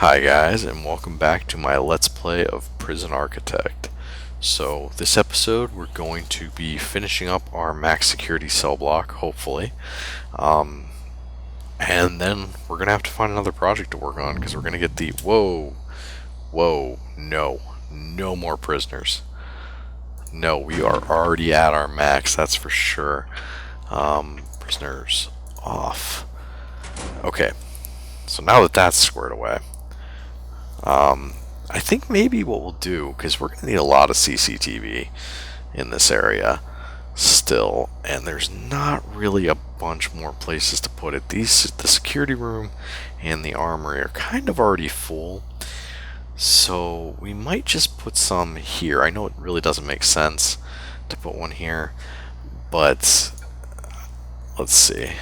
Hi guys, and welcome back to my Let's Play of Prison Architect. So this episode we're going to be finishing up our max security cell block, hopefully. And then we're going to have to find another project to work on because we're going to get the... Whoa, no more prisoners. No, we are already at our max, that's for sure. Prisoners off. Okay, so now that that's squared away, I think maybe what we'll do, because we're going to need a lot of CCTV in this area still, and there's not really a bunch more places to put it. The security room and the armory are kind of already full, so we might just put some here. I know it really doesn't make sense to put one here, but let's see.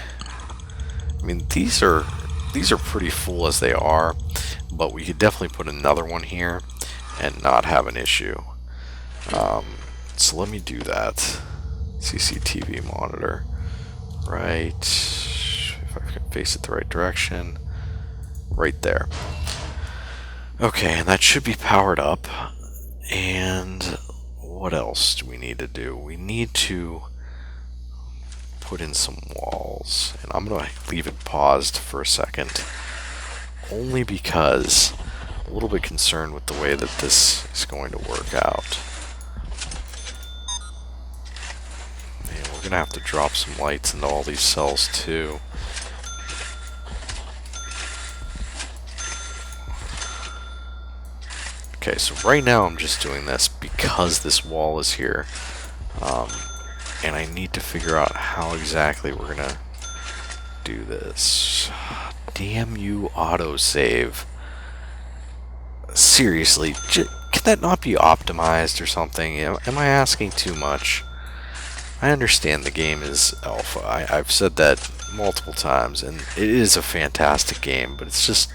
I mean, these are pretty full as they are, but we could definitely put another one here and not have an issue. So let me do that. CCTV monitor. Right. If I can face it the right direction. Right there. Okay, and that should be powered up. And what else do we need to do? We need to put in some walls. And I'm going to leave it paused for a second, only because I'm a little bit concerned with the way that this is going to work out. Man, we're going to have to drop some lights into all these cells too. Okay, so right now I'm just doing this because this wall is here. And I need to figure out how exactly we're going to do this. Damn you, autosave. Seriously, can that not be optimized or something? Am I asking too much? I understand the game is alpha. I've said that multiple times, and it is a fantastic game, but it's just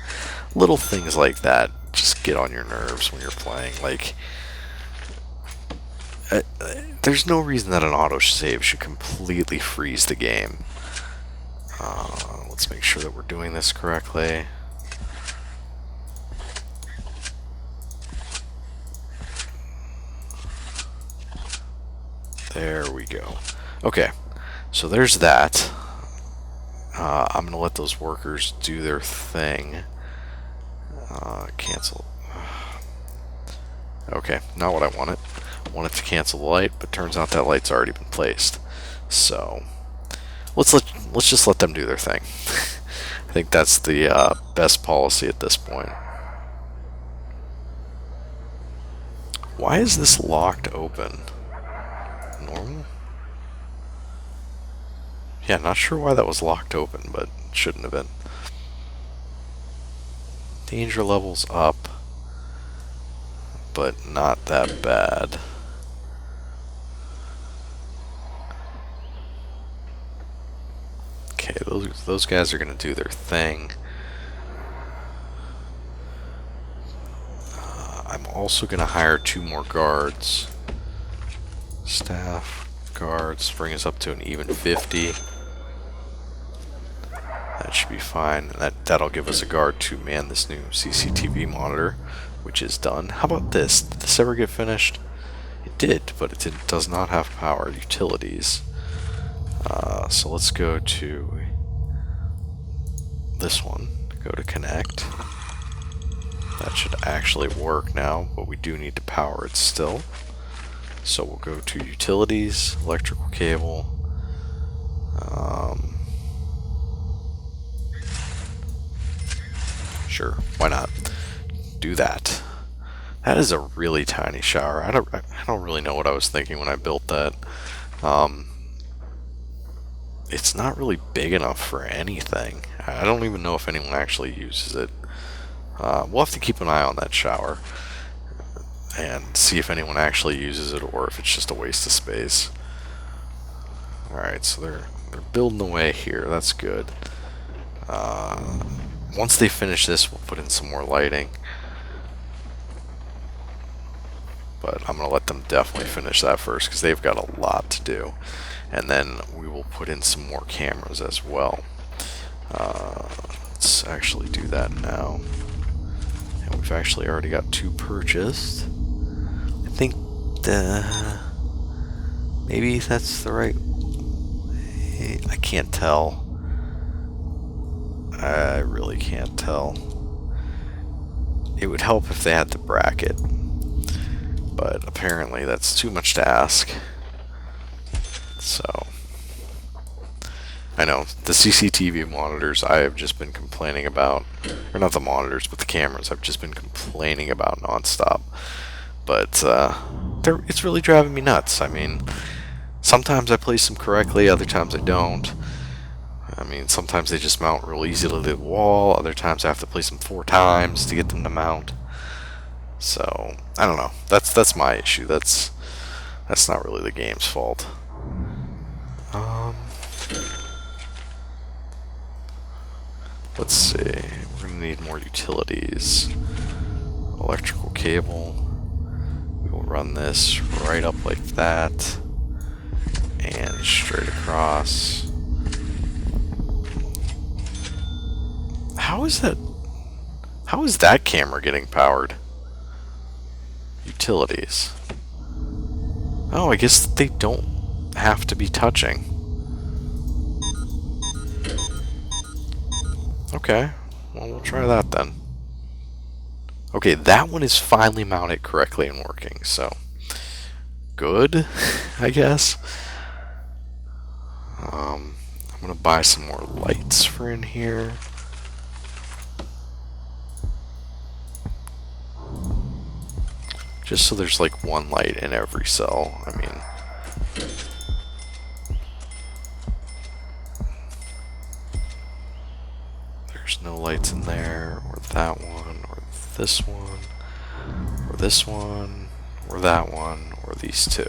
little things like that just get on your nerves when you're playing. Like, there's no reason that an autosave should completely freeze the game. Let's make sure that we're doing this correctly. There we go. Okay, so there's that. I'm going to let those workers do their thing. Cancel. Okay, not what I wanted. I wanted to cancel the light, but turns out that light's already been placed. So let's just let them do their thing. I think that's the best policy at this point. Why is this locked open? Normal? Yeah, not sure why that was locked open, but it shouldn't have been. Danger levels up, but not that bad. Okay, those guys are going to do their thing. I'm also going to hire 2 more guards. Staff, guards, bring us up to an even 50. That should be fine. That'll give us a guard to man this new CCTV monitor, which is done. How about this? Did this ever get finished? It did, but it does not have power. Utilities. So let's go to this one. Go to connect. That should actually work now, but we do need to power it still. So we'll go to utilities, electrical cable. Sure, why not? Do that. That is a really tiny shower. I don't really know what I was thinking when I built that. It's not really big enough for anything. I don't even know if anyone actually uses it. We'll have to keep an eye on that shower and see if anyone actually uses it or if it's just a waste of space. Alright, so they're building away here. That's good. Once they finish this, we'll put in some more lighting. But I'm going to let them definitely finish that first because they've got a lot to do. And then we will put in some more cameras as well. Let's actually do that now. We've actually already got 2 purchased. I think maybe that's the right... I can't tell. I really can't tell. It would help if they had the bracket, but apparently that's too much to ask. So, I know, the CCTV monitors I have just been complaining about, or not the monitors, but the cameras I've just been complaining about nonstop. But it's really driving me nuts. I mean, sometimes I place them correctly, other times I don't. I mean, sometimes they just mount real easily to the wall, other times I have to place them 4 times to get them to mount. So, I don't know. That's my issue. That's not really the game's fault. Let's see. We're going to need more utilities. Electrical cable. We will run this right up like that. And straight across. How is that camera getting powered? Utilities. Oh, I guess they don't have to be touching. Okay, well, we'll try that then. Okay, that one is finally mounted correctly and working, so good, I guess. I'm gonna buy some more lights for in here. Just so there's like 1 light in every cell. I mean, there's no lights in there, or that one, or this one, or this one, or that one, or these 2.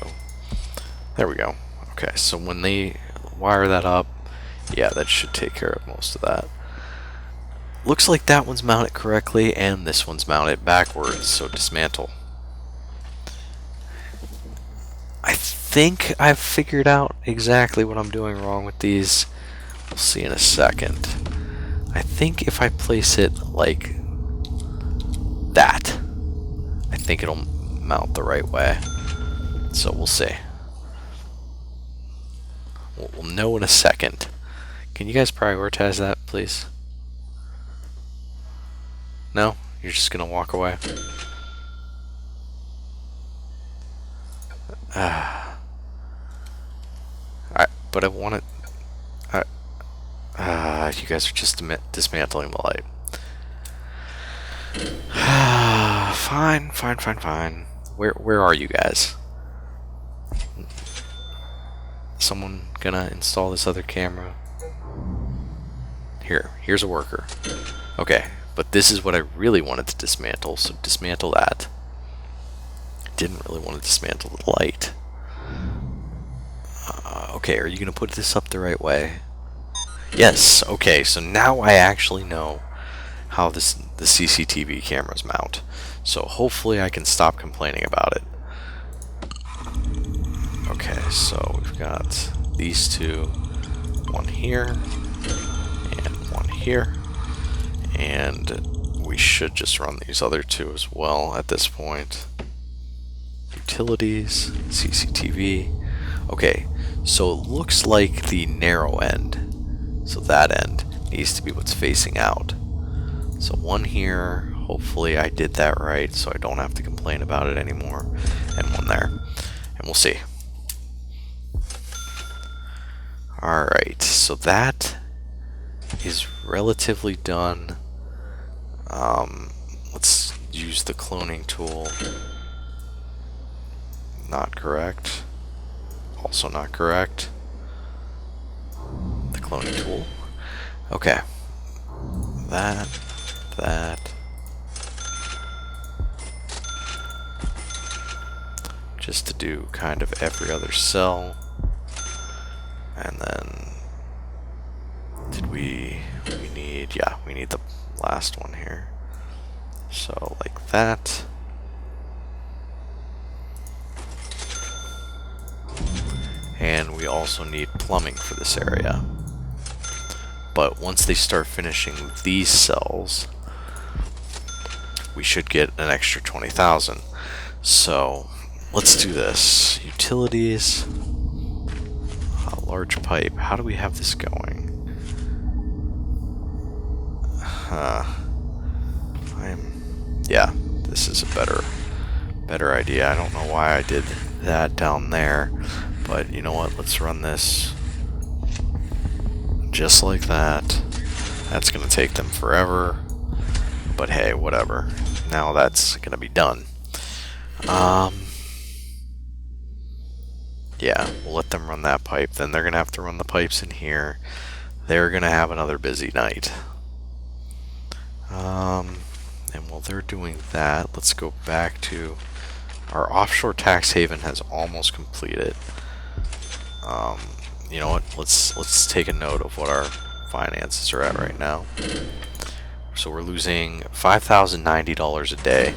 There we go. Okay, so when they wire that up, yeah, that should take care of most of that. Looks like that one's mounted correctly, and this one's mounted backwards, so dismantle. I think I've figured out exactly what I'm doing wrong with these. We'll see in a second. I think if I place it like that, I think it'll mount the right way. So we'll see. We'll know in a second. Can you guys prioritize that, please? No? You're just gonna walk away? But I want it. You guys are just dismantling the light. Fine. Where are you guys? Someone gonna install this other camera? Here's a worker. Okay, but this is what I really wanted to dismantle, so dismantle that. Didn't really want to dismantle the light. Okay, are you going to put this up the right way? Yes, okay, so now I actually know how the CCTV cameras mount. So hopefully I can stop complaining about it. Okay, so we've got these 2. 1 here, and 1 here. And we should just run these other 2 as well at this point. Utilities, CCTV. Okay, so it looks like the narrow end, so that end needs to be what's facing out. So 1 here, hopefully I did that right so I don't have to complain about it anymore, and 1 there, and we'll see. Alright, so that is relatively done. Let's use the cloning tool. Not correct. Also not correct. The cloning tool. Okay. That. Just to do kind of every other cell. And then we need the last one here. So like that. And we also need plumbing for this area. But once they start finishing these cells, we should get an extra 20,000. So let's do this. Utilities, large pipe. How do we have this going? Yeah, this is a better idea. I don't know why I did that down there, but you know what? Let's run this just like that. That's gonna take them forever, but hey, whatever. Now that's gonna be done. Yeah, we'll let them run that pipe. Then they're gonna have to run the pipes in here. They're gonna have another busy night. And while they're doing that, let's go back to our offshore tax haven has almost completed. You know what? Let's take a note of what our finances are at right now. So we're losing $5,090 a day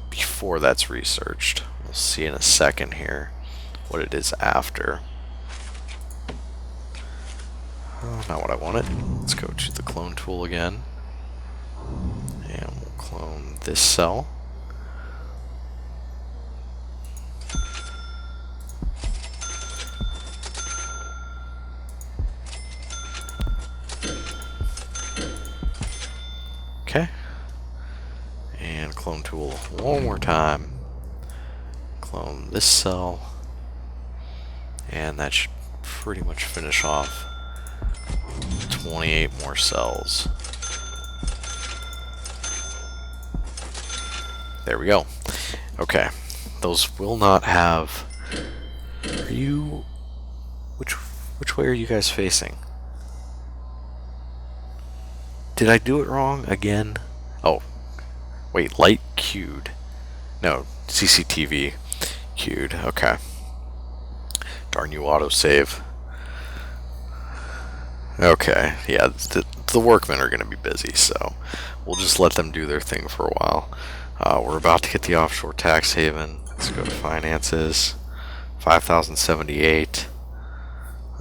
before that's researched. We'll see in a second here what it is after. Not what I wanted. Let's go to the clone tool again. And we'll clone this cell. Okay. And clone tool one more time. Clone this cell. And that should pretty much finish off 28 more cells. There we go. Okay. Those will not have... Are you... Which way are you guys facing? Did I do it wrong again? Oh. Wait, light queued. No, CCTV queued. Okay. Darn you, autosave. Okay, yeah, the workmen are going to be busy, so we'll just let them do their thing for a while. We're about to get the offshore tax haven. Let's go to finances. 5,078.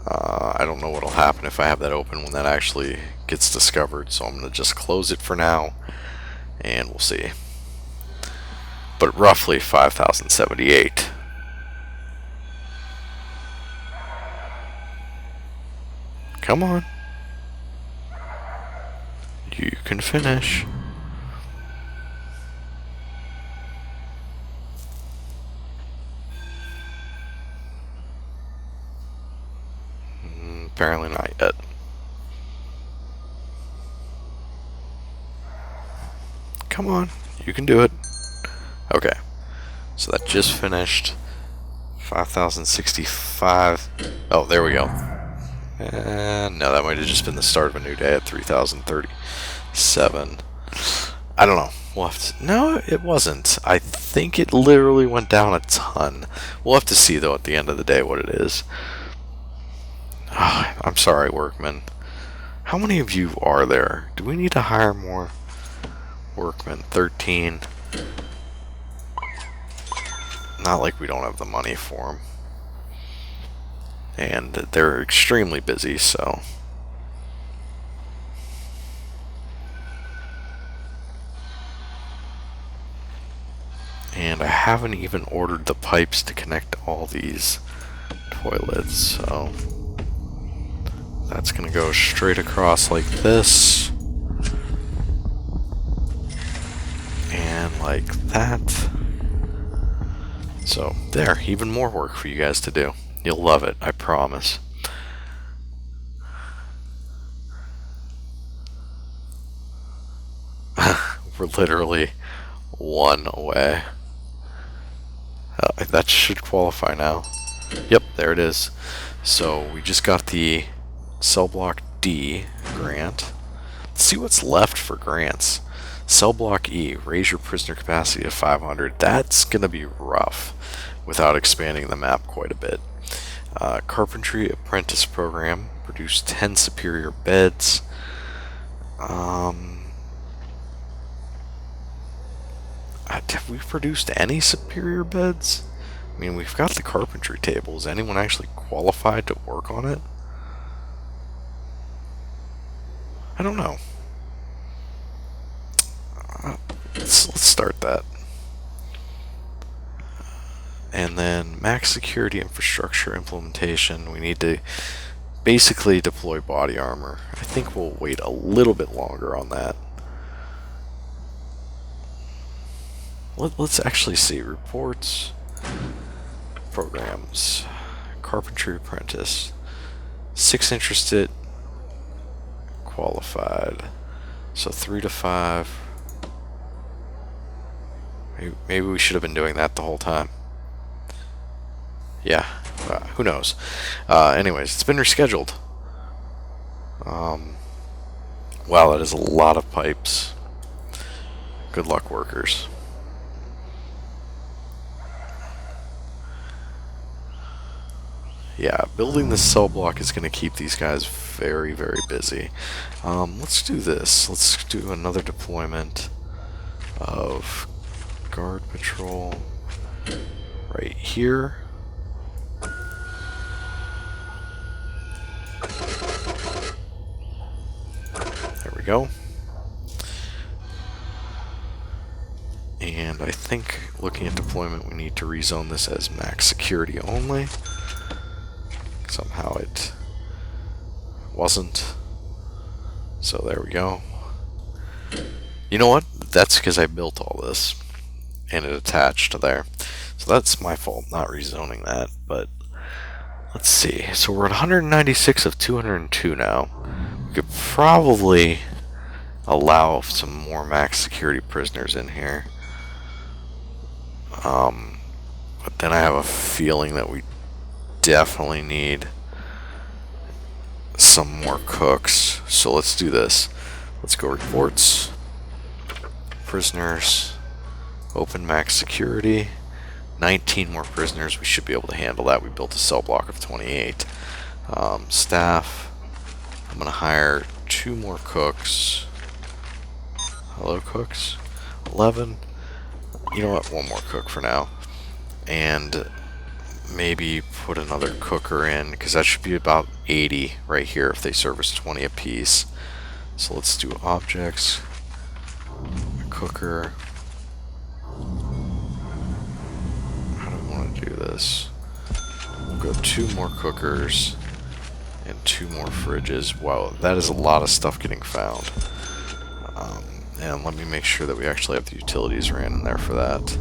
I don't know what'll happen if I have that open when that actually gets discovered, so I'm going to just close it for now, and we'll see. But roughly 5,078. Come on. You can finish. Apparently not yet. Come on. You can do it. Okay. So that just finished. 5,065. Oh, there we go. No, that might have just been the start of a new day at 3,037. I don't know. We'll have to, no, it wasn't. I think it literally went down a ton. We'll have to see, though, at the end of the day what it is. Oh, I'm sorry, workmen. How many of you are there? Do we need to hire more workmen? 13. Not like we don't have the money for them. And they're extremely busy, so... And I haven't even ordered the pipes to connect all these toilets, so... That's gonna go straight across like this. And like that. So, there, even more work for you guys to do. You'll love it, I promise. We're literally one away. That should qualify now. Yep, there it is. So, we just got the Cell Block D grant. Let's see what's left for grants. Cell Block E, raise your prisoner capacity to 500. That's going to be rough without expanding the map quite a bit. Carpentry Apprentice Program, produce 10 superior beds. Have we produced any superior beds? I mean, we've got the carpentry table. Is anyone actually qualified to work on it? I don't know. let's start that. And then max security infrastructure implementation. We need to basically deploy body armor. I think we'll wait a little bit longer on that. Let's actually see reports, programs, carpentry apprentice, 6 interested, qualified, so 3 to 5. Maybe we should have been doing that the whole time. Yeah, who knows. Anyways, it's been rescheduled. Wow, that is a lot of pipes. Good luck, workers. Yeah, building this cell block is going to keep these guys very, very busy. Let's do this. Let's do another deployment of guard patrol right here. There we go. And I think looking at deployment, we need to rezone this as max security only. Somehow it wasn't. So there we go. You know what? That's because I built all this and it attached to there. So that's my fault, not rezoning that. But let's see. So we're at 196 of 202 now. We could probably allow some more max security prisoners in here. But then I have a feeling that we definitely need some more cooks. So let's do this. Let's go reports, prisoners, open max security, 19 more prisoners. We should be able to handle that. We built a cell block of 28. Staff, I'm going to hire 2 more cooks. Hello, cooks. 11. You know what? 1 more cook for now. And maybe put another cooker in, because that should be about 80 right here if they service 20 apiece. So let's do objects, cooker. How do we want to do this? We'll go 2 more cookers and 2 more fridges. Wow, that is a lot of stuff getting found. And let me make sure that we actually have the utilities ran in there for that.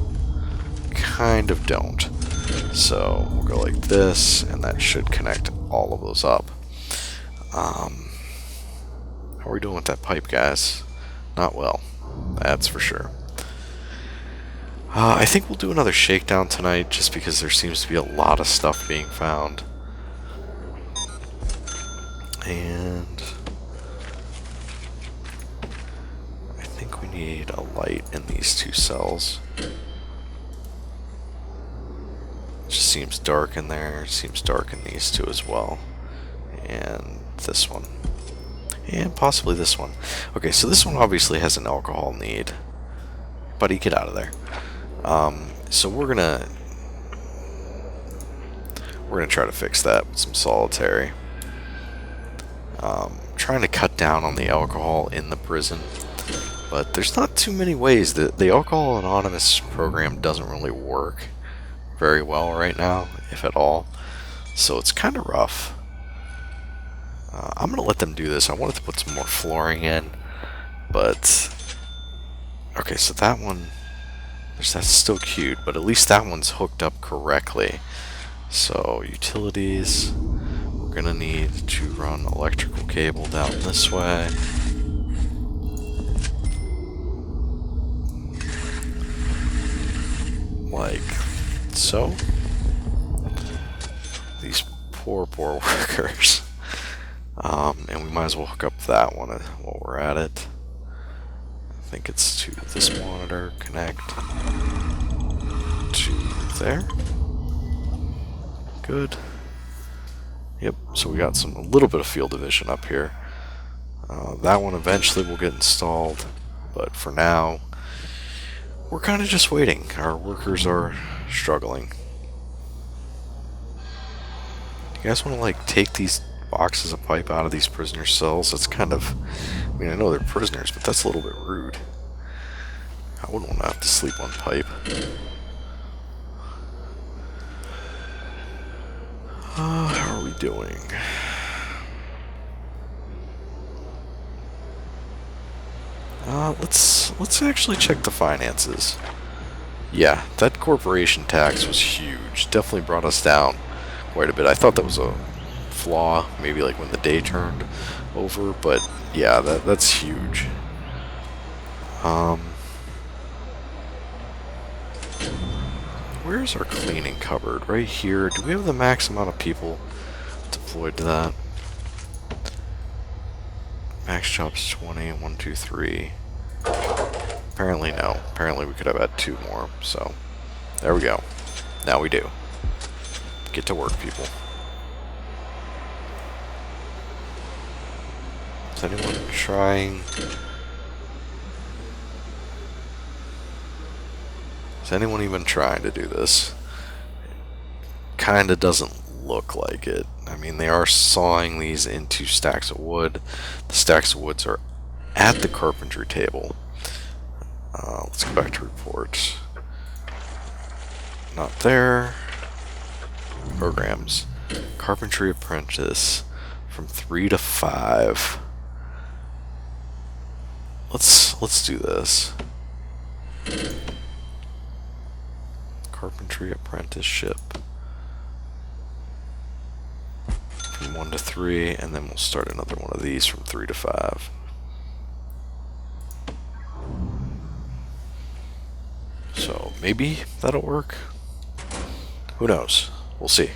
Kind of don't. So we'll go like this, and that should connect all of those up. How are we doing with that pipe, guys? Not well, that's for sure. I think we'll do another shakedown tonight, just because there seems to be a lot of stuff being found. And I think we need a light in these 2 cells. It just seems dark in there. It seems dark in these 2 as well. And this one. And possibly this one. Okay, so this one obviously has an alcohol need. Buddy, get out of there. So we're gonna try to fix that with some solitary. Trying to cut down on the alcohol in the prison, but there's not too many ways. The Alcohol Anonymous program doesn't really work very well right now, if at all. So it's kind of rough. I'm going to let them do this. I wanted to put some more flooring in, but okay, so that one, that's still cute, but at least that one's hooked up correctly. So utilities, we're going to need to run electrical cable down this way. Like so. These poor workers. And we might as well hook up that one while we're at it. I think it's to this monitor, connect to there. Good. Yep, so we got a little bit of field division up here. That one eventually will get installed, but for now, we're kind of just waiting. Our workers are struggling. You guys want to like take these boxes of pipe out of these prisoner cells? That's kind of, I mean, I know they're prisoners, but that's a little bit rude. I wouldn't want to have to sleep on pipe. How are we doing? Let's actually check the finances. Yeah, that corporation tax was huge. Definitely brought us down quite a bit. I thought that was a flaw, maybe like when the day turned over, but yeah, that's huge. Where's our cleaning cupboard? Right here. Do we have the max amount of people deployed to that? Max jobs 20, 1, 2, 3. Apparently no. Apparently we could have had 2 more, so there we go. Now we do. Get to work, people. Is anyone trying? Is anyone even trying to do this? Kinda doesn't look like it. I mean, they are sawing these into stacks of wood. The stacks of woods are at the carpentry table. Let's go back to reports. Not there. Programs. Carpentry apprentice from 3 to 5. Let's do this. Carpentry apprenticeship from 1 to 3, and then we'll start another one of these from 3 to 5. So maybe that'll work. Who knows? We'll see.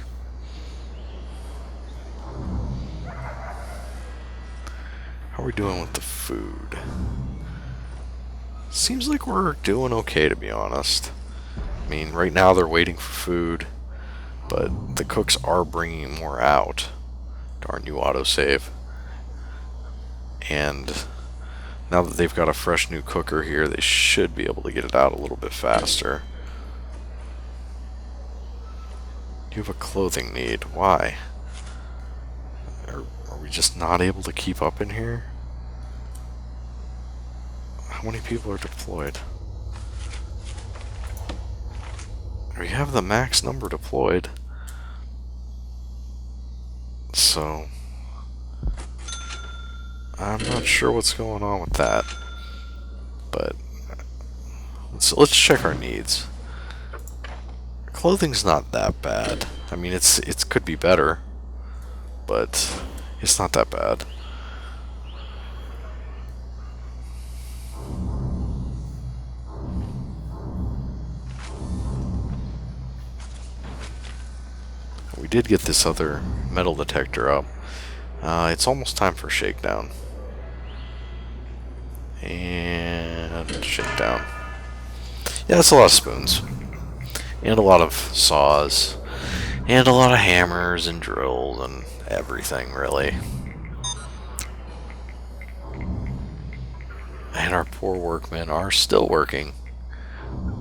How are we doing with the food? Seems like we're doing okay, to be honest. I mean, right now they're waiting for food, but the cooks are bringing more out. Darn you, autosave. And now that they've got a fresh new cooker here, they should be able to get it out a little bit faster. You have a clothing need. Why? Are we just not able to keep up in here? How many people are deployed? We have the max number deployed. So I'm not sure what's going on with that. But let's check our needs. Clothing's not that bad. I mean, it could be better, but it's not that bad. We did get this other metal detector up. It's almost time for shakedown. And shakedown. Yeah, that's a lot of spoons. And a lot of saws. And a lot of hammers and drills and everything, really. And our poor workmen are still working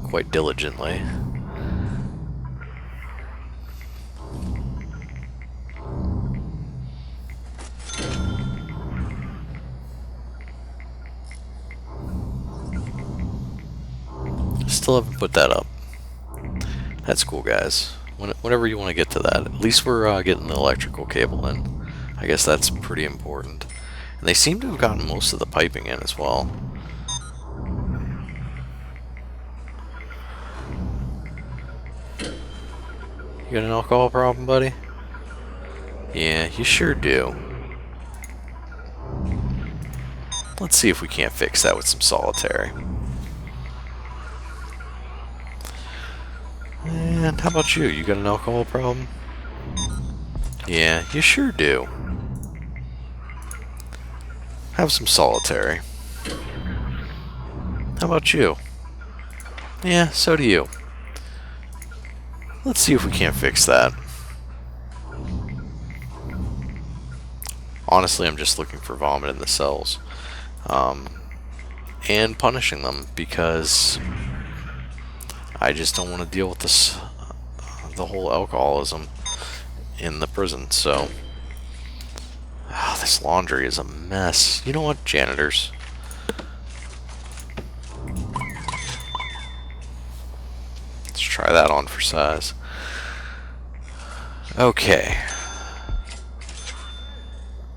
quite diligently. Still haven't put that up. That's cool, guys. Whenever you want to get to that, at least we're getting the electrical cable in. I guess that's pretty important. And they seem to have gotten most of the piping in as well. You got an alcohol problem, buddy? Yeah, you sure do. Let's see if we can't fix that with some solitary. And how about you? You got an alcohol problem? Yeah, you sure do. Have some solitary. How about you? Yeah, so do you. Let's see if we can't fix that. Honestly, I'm just looking for vomit in the cells. And punishing them, because I just don't want to deal with this, the whole alcoholism in the prison, so. This laundry is a mess. You know what, janitors? try that on for size. Okay.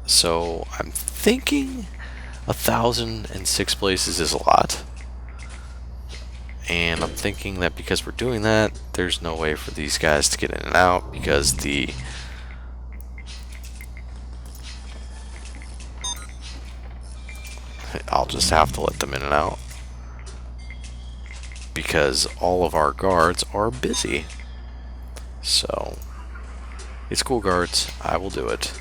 So I'm thinking 1,006 places is a lot. And I'm thinking that because we're doing that, there's no way for these guys to get in and out because I'll just have to let them in and out because all of our guards are busy. So it's cool, guards. I will do it.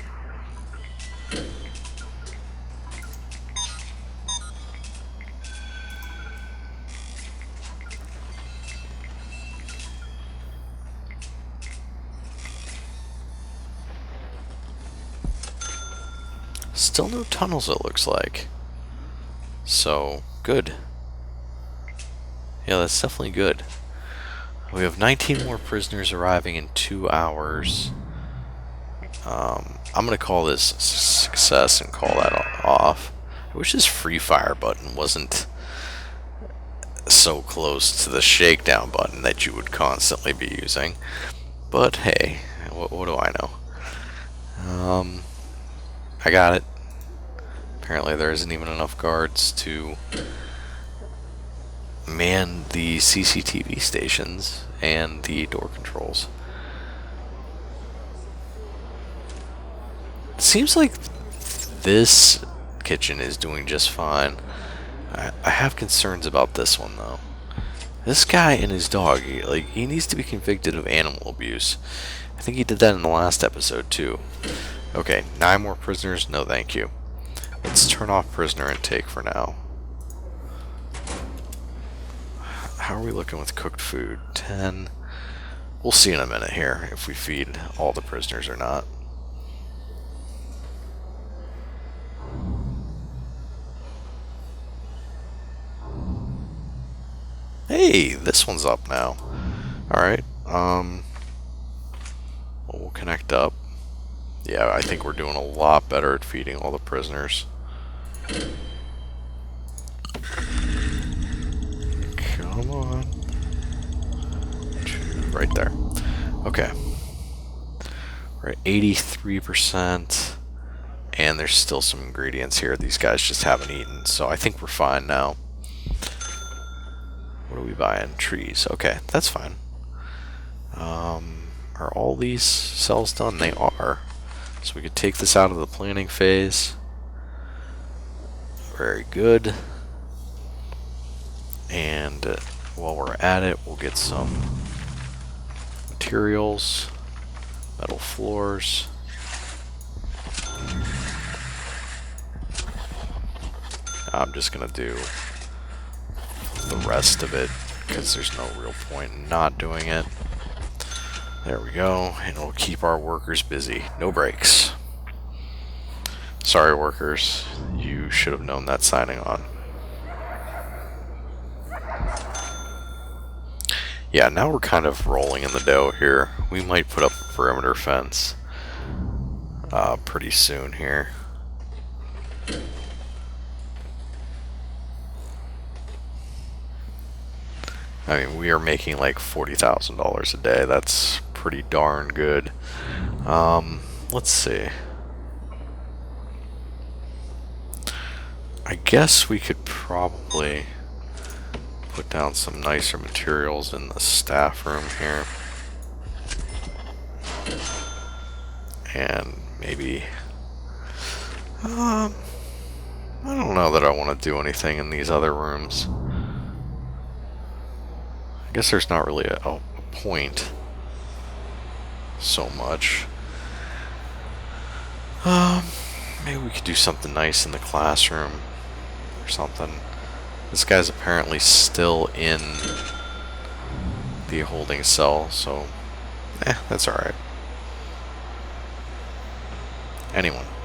Still no tunnels, it looks like. So, good. Yeah, that's definitely good. We have 19 more prisoners arriving in 2 hours. I'm going to call this success and call that off. I wish this free fire button wasn't so close to the shakedown button that you would constantly be using. But hey, what do I know? I got it. Apparently there isn't even enough guards to man the CCTV stations and the door controls. It seems like this kitchen is doing just fine. I have concerns about this one though. This guy and his dog, he needs to be convicted of animal abuse. I think he did that in the last episode too. Okay, 9 more prisoners, no thank you. Let's turn off prisoner intake for now. How are we looking with cooked food? 10. We'll see in a minute here if we feed all the prisoners or not. Hey, this one's up now. Alright, well, we'll connect up. Yeah, I think we're doing a lot better at feeding all the prisoners. Come on. Right there. Okay. We're at 83%. And there's still some ingredients here these guys just haven't eaten. So I think we're fine now. What are we buying? Trees. Okay, that's fine. Are all these cells done? They are. So we could take this out of the planning phase. Very good. And while we're at it, we'll get some materials, metal floors. I'm just gonna do the rest of it because there's no real point in not doing it. There we go, and it'll keep our workers busy. No breaks. Sorry, workers. You should have known that signing on. Yeah, now we're kind of rolling in the dough here. We might put up a perimeter fence pretty soon here. I mean, we are making like $40,000 a day. That's pretty darn good. Let's see. I guess we could probably put down some nicer materials in the staff room here. And maybe... I don't know that I want to do anything in these other rooms. I guess there's not really a point so much. Maybe we could do something nice in the classroom or something. This guy's apparently still in the holding cell, so that's alright.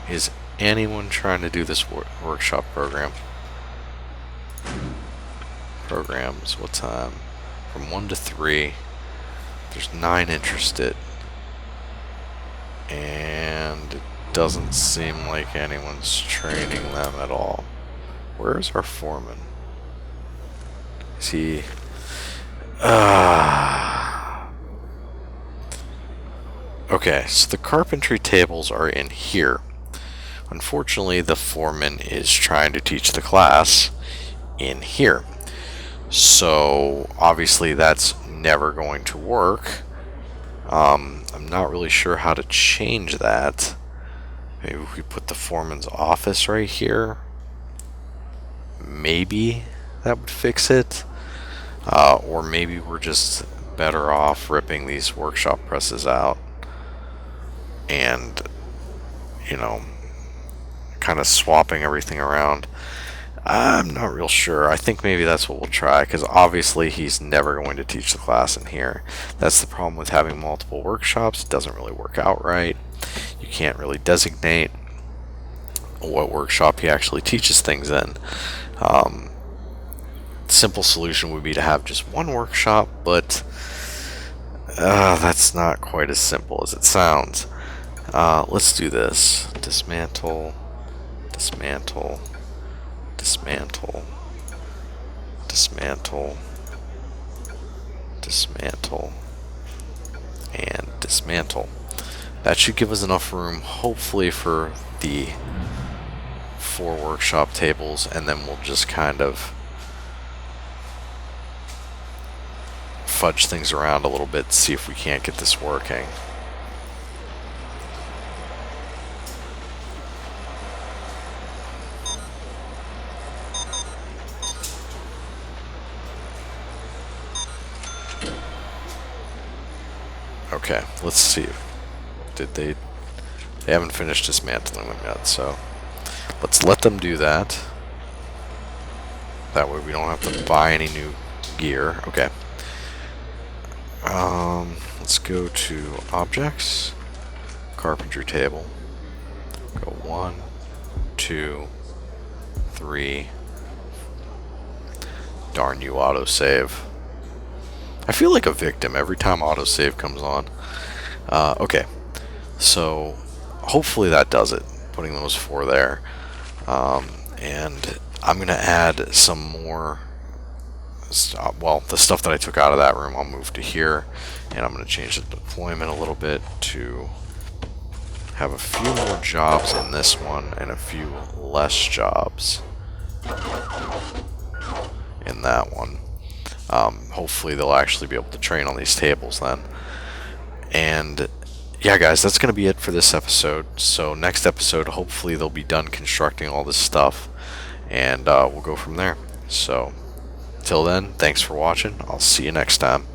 Is anyone trying to do this workshop program? Programs, what time? From 1 to 3. There's 9 interested. And it doesn't seem like anyone's training them at all. Where's our foreman? Is he... Okay, so the carpentry tables are in here. Unfortunately, the foreman is trying to teach the class in here. So obviously that's never going to work. I'm not really sure how to change that. Maybe if we put the foreman's office right here, maybe that would fix it. Or maybe we're just better off ripping these workshop presses out and, you know, kind of swapping everything around. I'm not real sure. I think maybe that's what we'll try, because obviously he's never going to teach the class in here. That's the problem with having multiple workshops. It doesn't really work out right. You can't really designate what workshop he actually teaches things in. Simple solution would be to have just one workshop, but that's not quite as simple as it sounds. Let's do this. Dismantle, dismantle, dismantle, dismantle, dismantle, and dismantle. That should give us enough room, hopefully, for the 4 workshop tables, and then we'll just kind of fudge things around a little bit, see if we can't get this working. Okay, let's see. Did they haven't finished dismantling them yet, so let's let them do that. That way we don't have to buy any new gear. Okay. Let's go to objects, carpentry table. Go 1, 2, 3. Darn you, autosave. I feel like a victim every time autosave comes on. Okay, so hopefully that does it, putting those 4 there. And I'm going to add some more well, the stuff that I took out of that room I'll move to here, and I'm going to change the deployment a little bit to have a few more jobs in this one and a few less jobs in that one. Hopefully they'll actually be able to train on these tables then. And yeah, guys, that's going to be it for this episode. So next episode, hopefully they'll be done constructing all this stuff, and we'll go from there. So till then, thanks for watching. I'll see you next time.